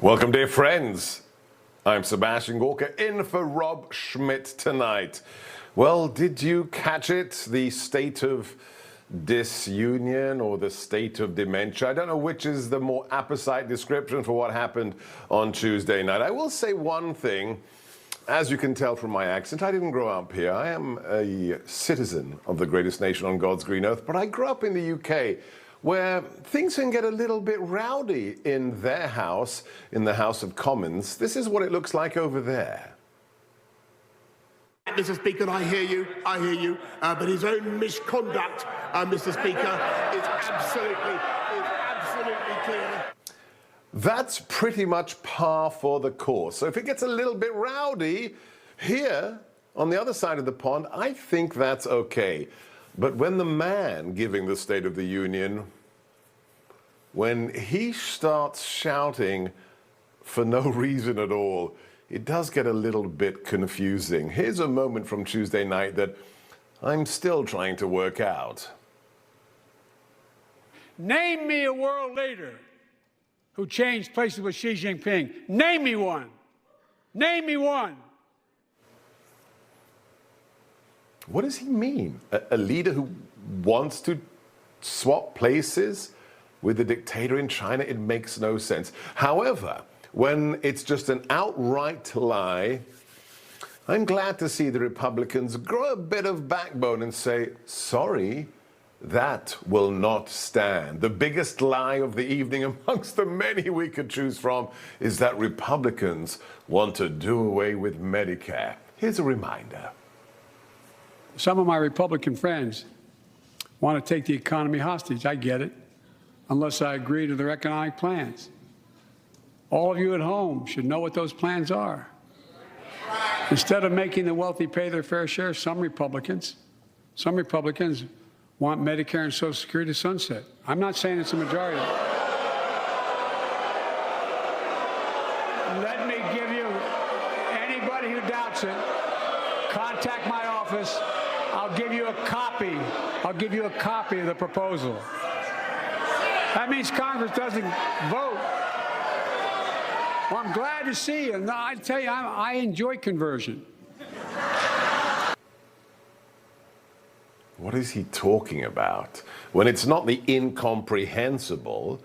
Welcome, dear friends. I'm Sebastian Gorka, in for Rob Schmidt tonight. Well, did you catch it? The state of disunion or the state of dementia? I don't know which is the more apposite description for what happened on Tuesday night. I will say one thing. As you can tell from my accent, I didn't grow up here. I am a citizen of the greatest nation on God's green earth, but I grew up in the UK, where things can get a little bit rowdy in their house, in the House of Commons. This is what it looks like over there. Mr. Speaker, I hear you, but his own misconduct, Mr. Speaker, is absolutely clear. That's pretty much par for the course. So if it gets a little bit rowdy here on the other side of the pond, I think that's okay. But when the man giving the State of the Union, when he starts shouting for no reason at all, it does get a little bit confusing. Here's a moment from Tuesday night that I'm still trying to work out. Name me a world leader who changed places with Xi Jinping. Name me one. Name me one. What does he mean? A leader who wants to swap places with the dictator in China? It makes no sense. However, when it's just an outright lie, I'm glad to see the Republicans grow a bit of backbone and say, sorry, that will not stand. The biggest lie of the evening amongst the many we could choose from is that Republicans want to do away with Medicare. Here's a reminder. Some of my Republican friends want to take the economy hostage. I get it, unless I agree to their economic plans. All of you at home should know what those plans are. Instead of making the wealthy pay their fair share, some Republicans want Medicare and Social Security to sunset. I'm not saying it's a majority. Let me give you, anybody who doubts it, contact my office. I'll give you a copy. I'll give you a copy of the proposal. That means Congress doesn't vote. Well, I'm glad to see you. No, I tell you, I enjoy conversion. What is he talking about? When it's not the incomprehensible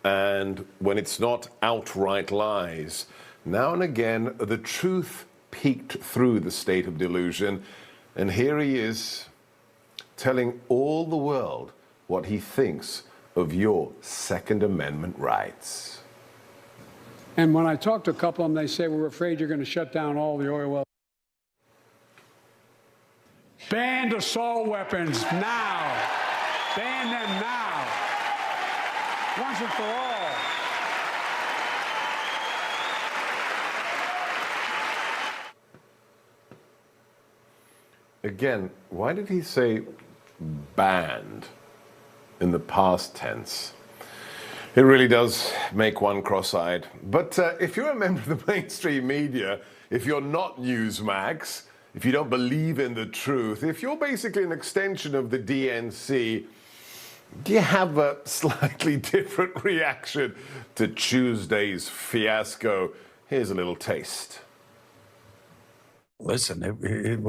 and when it's not outright lies, now and again, the truth peeked through the state of delusion. And here he is telling all the world what he thinks of your Second Amendment rights. And when I talk to a couple of them, they say, we're afraid you're going to shut down all the oil wells. Ban assault weapons now. Ban them now. Once and for all. Again, why did he say banned in the past tense? It really does make one cross-eyed. But if you're a member of the mainstream media, if you're not Newsmax, if you don't believe in the truth, if you're basically an extension of the DNC, do you have a slightly different reaction to Tuesday's fiasco? Here's a little taste. Listen, it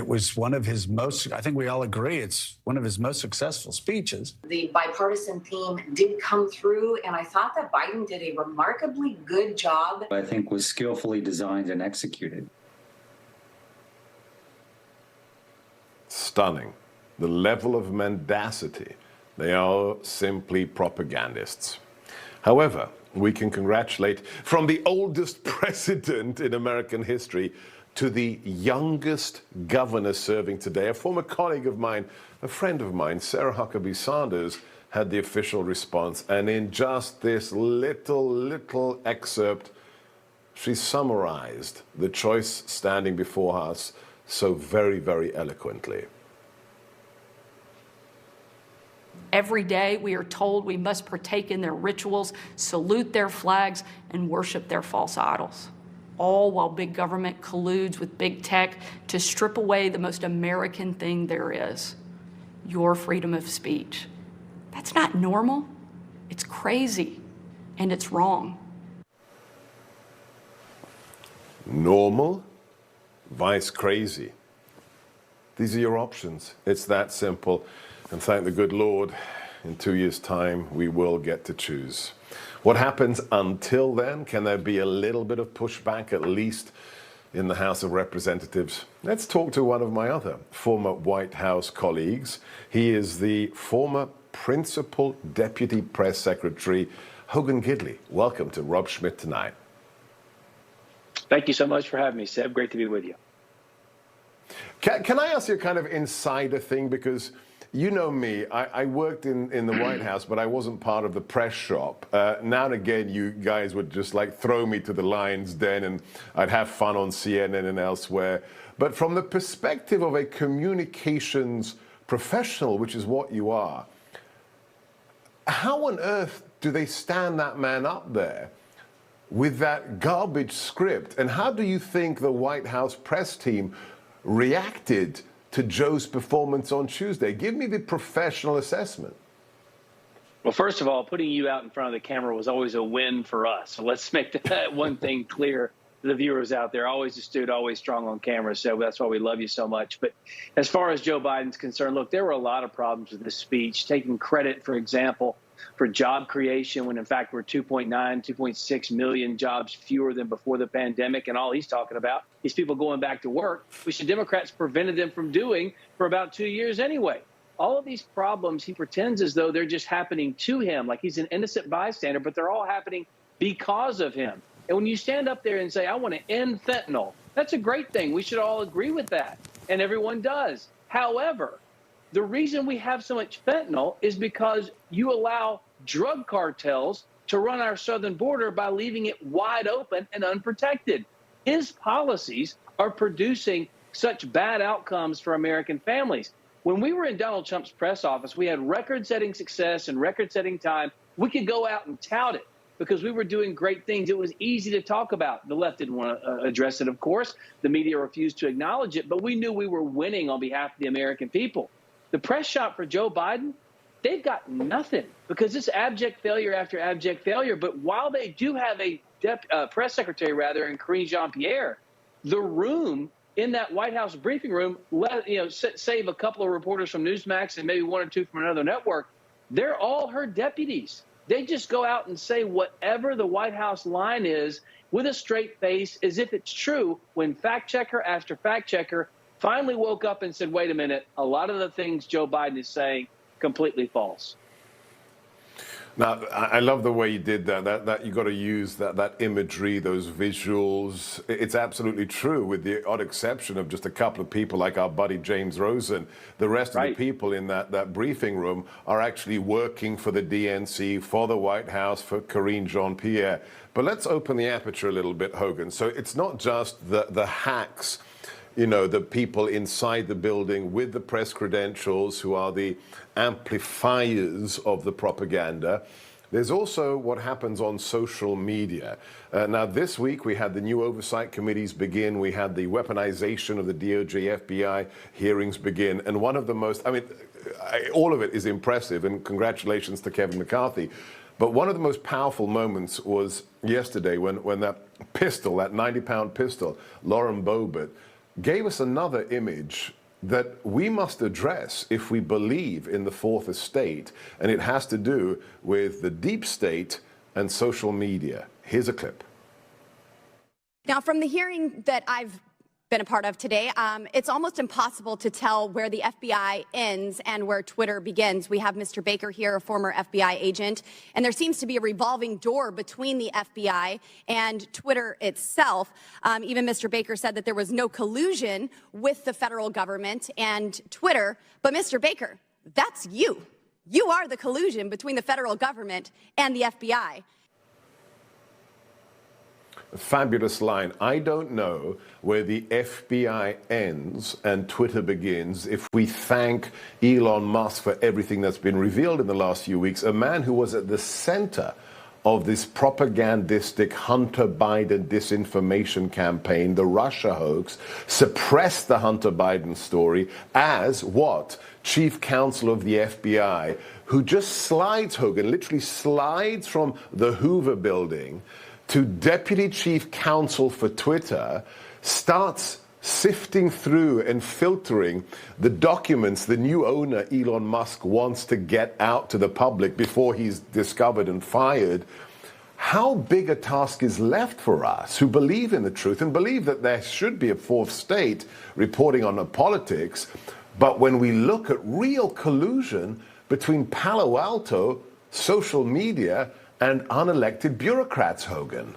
was one of his most, I think we all agree, it's one of his most successful speeches. The bipartisan theme did come through, and I thought that Biden did a remarkably good job. I think was skillfully designed and executed. Stunning. The level of mendacity. They are simply propagandists. However, we can congratulate from the oldest president in American history to the youngest governor serving today. A former colleague of mine, a friend of mine, Sarah Huckabee Sanders, had the official response. And in just this little excerpt, she summarized the choice standing before us so very, very eloquently. Every day we are told we must partake in their rituals, salute their flags, and worship their false idols. All while big government colludes with big tech to strip away the most American thing there is, your freedom of speech. That's not normal. It's crazy. and it's wrong. Normal, vice crazy. These are your options. It's that simple. And thank the good Lord, in 2 years' time, we will get to choose. What happens until then? Can there be a little bit of pushback, at least in the House of Representatives? Let's talk to one of my other former White House colleagues. He is the former Principal Deputy Press Secretary, Hogan Gidley. Welcome to Rob Schmitt Tonight. Thank you so much for having me, Seb. Great to be with you. Can I ask you a kind of insider thing? Because you know me, I worked in the White House, but I wasn't part of the press shop. Now and again, you guys would just like throw me to the lion's den and I'd have fun on CNN and elsewhere. But from the perspective of a communications professional, which is what you are, how on earth do they stand that man up there with that garbage script? And how do you think the White House press team reacted to Joe's performance on Tuesday? Give me the professional assessment. Well, first of all, putting you out in front of the camera was always a win for us. So let's make that one thing clear to the viewers out there. Always astute, always strong on camera. So that's why we love you so much. But as far as Joe Biden's concerned, look, there were a lot of problems with this speech. Taking credit, for example, for job creation, when in fact we're 2.9, 2.6 million jobs fewer than before the pandemic. And all he's talking about is people going back to work, which the Democrats prevented them from doing for about 2 years anyway. All of these problems, he pretends as though they're just happening to him, like he's an innocent bystander, but they're all happening because of him. And when you stand up there and say, I want to end fentanyl, that's a great thing. We should all agree with that. And everyone does. However, the reason we have so much fentanyl is because you allow drug cartels to run our southern border by leaving it wide open and unprotected. His policies are producing such bad outcomes for American families. When we were in Donald Trump's press office, we had record-setting success and record-setting time. We could go out and tout it because we were doing great things. It was easy to talk about. The left didn't want to address it, of course. The media refused to acknowledge it, but we knew we were winning on behalf of the American people. The press shop for Joe Biden, they've got nothing because it's abject failure after abject failure. But while they do have a press secretary, in Karine Jean-Pierre, the room in that White House briefing room, save a couple of reporters from Newsmax and maybe one or two from another network, they're all her deputies. They just go out and say whatever the White House line is with a straight face as if it's true when fact checker after fact checker finally woke up and said, wait a minute, a lot of the things Joe Biden is saying completely false. Now, I love the way you did that you got to use that imagery, those visuals. It's absolutely true, with the odd exception of just a couple of people like our buddy James Rosen. The rest of the people in that briefing room are actually working for the DNC, for the White House, for Karine Jean-Pierre. But let's open the aperture a little bit, Hogan. So it's not just the hacks, the people inside the building with the press credentials who are the amplifiers of the propaganda. There's also what happens on social media. Now, this week we had the new oversight committees begin. We had the weaponization of the DOJ FBI hearings begin. And one of the most, all of it is impressive, and congratulations to Kevin McCarthy. But one of the most powerful moments was yesterday when that pistol, that 90-pound pistol, Lauren Boebert, gave us another image that we must address if we believe in the fourth estate, and it has to do with the deep state and social media. Here's a clip. Now, from the hearing that I've been a part of today, it's almost impossible to tell where the FBI ends and where Twitter begins. We have Mr. Baker here, a former FBI agent, and there seems to be a revolving door between the FBI and Twitter itself. Even Mr. Baker said that there was no collusion with the federal government and Twitter. But Mr. Baker, that's you. You are the collusion between the federal government and the FBI. Fabulous line. I don't know where the FBI ends and Twitter begins if we thank Elon Musk for everything that's been revealed in the last few weeks, a man who was at the center of this propagandistic Hunter Biden disinformation campaign, the Russia hoax, suppressed the Hunter Biden story as what? Chief counsel of the FBI, who just slides, Hogan, literally slides from the Hoover building to deputy chief counsel for Twitter, starts sifting through and filtering the documents the new owner, Elon Musk, wants to get out to the public before he's discovered and fired. How big a task is left for us who believe in the truth and believe that there should be a fourth state reporting on the politics, but when we look at real collusion between Palo Alto, social media, and unelected bureaucrats, Hogan?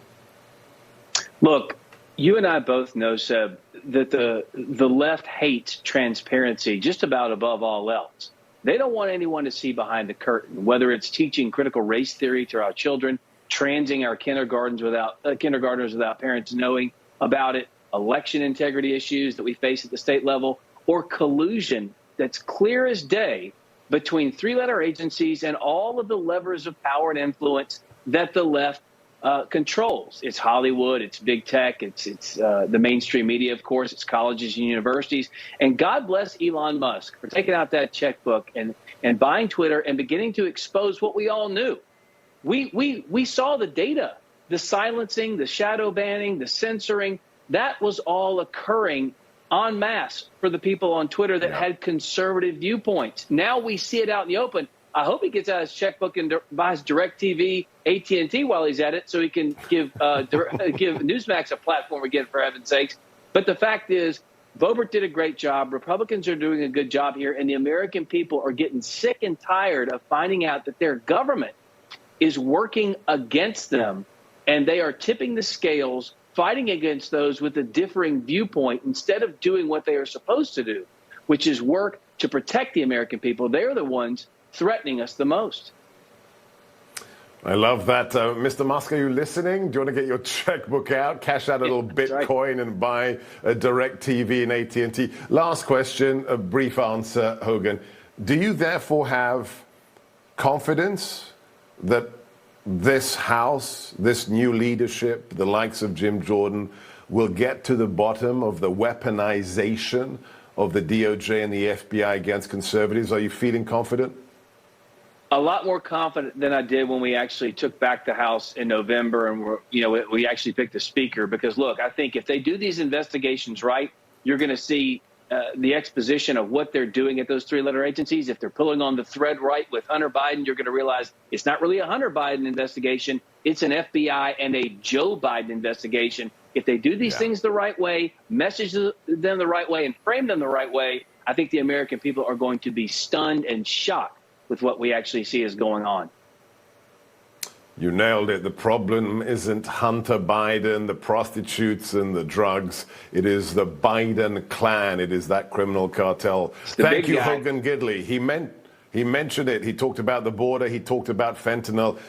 Look, you and I both know, Seb, that the left hates transparency just about above all else. They don't want anyone to see behind the curtain, whether it's teaching critical race theory to our children, transing our kindergartners without parents knowing about it, election integrity issues that we face at the state level, or collusion that's clear as day between three-letter agencies and all of the levers of power and influence that the left controls. It's Hollywood, it's big tech, it's the mainstream media, of course, it's colleges and universities. And God bless Elon Musk for taking out that checkbook and buying Twitter and beginning to expose what we all knew. We saw the data, the silencing, the shadow banning, the censoring. That was all occurring en masse for the people on Twitter that had conservative viewpoints. Now we see it out in the open. I hope he gets out his checkbook and buys DirecTV, AT&T while he's at it, so he can give Newsmax a platform again, for heaven's sakes. But the fact is, Boebert did a great job. Republicans are doing a good job here, and the American people are getting sick and tired of finding out that their government is working against them, and they are tipping the scales, fighting against those with a differing viewpoint instead of doing what they are supposed to do, which is work to protect the American people. They're the ones threatening us the most. I love that. Mr. Musk, are you listening? Do you want to get your checkbook out, cash out a little Bitcoin and buy a DirecTV and AT&T? Last question, a brief answer, Hogan. Do you therefore have confidence that this House, this new leadership, the likes of Jim Jordan, will get to the bottom of the weaponization of the DOJ and the FBI against conservatives? Are you feeling confident? A lot more confident than I did when we actually took back the House in November and we actually picked a speaker. Because, look, I think if they do these investigations right, you're going to see the exposition of what they're doing at those three-letter agencies. If they're pulling on the thread right with Hunter Biden, you're going to realize it's not really a Hunter Biden investigation. It's an FBI and a Joe Biden investigation. If they do these things the right way, message them the right way, and frame them the right way, I think the American people are going to be stunned and shocked with what we actually see is going on. You nailed it. The problem isn't Hunter Biden, the prostitutes and the drugs. It is the Biden clan. It is that criminal cartel. Thank you, Hogan Gidley. He mentioned it. He talked about the border. He talked about fentanyl.